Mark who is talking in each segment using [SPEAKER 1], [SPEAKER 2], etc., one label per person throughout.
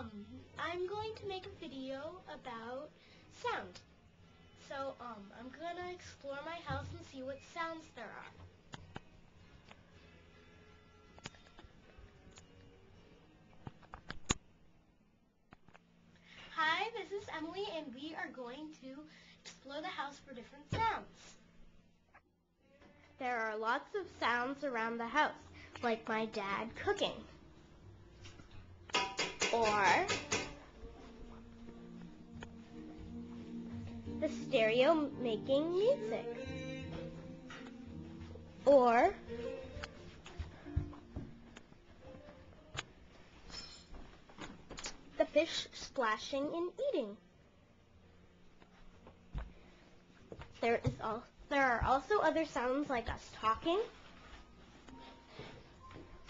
[SPEAKER 1] I'm going to make a video about sound. So, I'm gonna explore my house and see what sounds there are. Hi, this is Emily, and we are going to explore the house for different sounds. There are lots of sounds around the house, like my dad cooking, or the stereo making music, or the fish splashing and eating. There are also other sounds like us talking,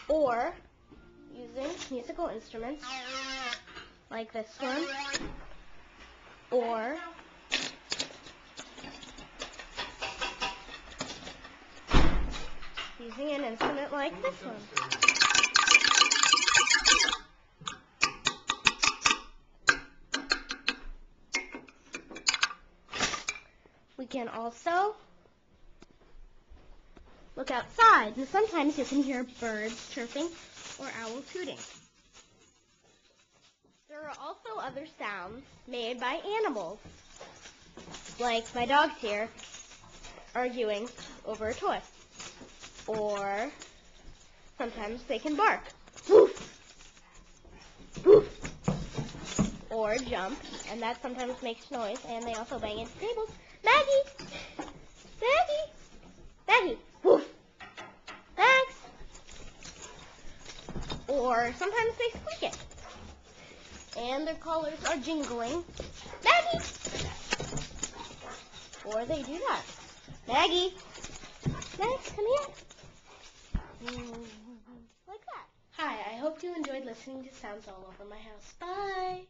[SPEAKER 1] or using musical instruments like this one, or using an instrument like this one. We can also look outside, and sometimes you can hear birds chirping or owls hooting. There are also other sounds made by animals, like my dogs here arguing over a toy. Or sometimes they can bark, woof, woof, or jump, and that sometimes makes noise, and they also bang into tables. Maggie! Maggie! Maggie! Woof! Thanks! Or sometimes they squeak it, and their collars are jingling. Maggie! Or they do that. Maggie! Max, come here. Like that. Hi, I hope you enjoyed listening to sounds all over my house. Bye!